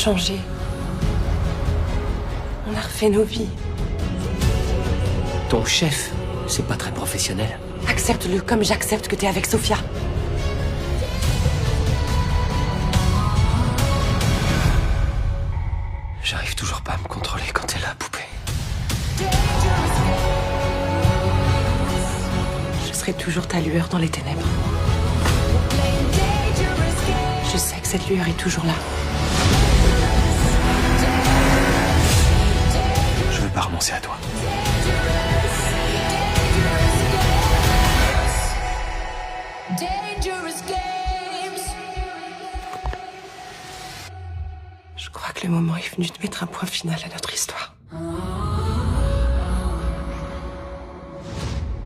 changé. On a refait nos vies. Ton chef, c'est pas très professionnel. Accepte-le comme j'accepte que t'es avec Sophia. J'arrive toujours pas à me contrôler quand t'es là, poupée. Je serai toujours ta lueur dans les ténèbres. Je sais que cette lueur est toujours là. Je veux pas renoncer à toi. Je crois que le moment est venu de mettre un point final à notre histoire.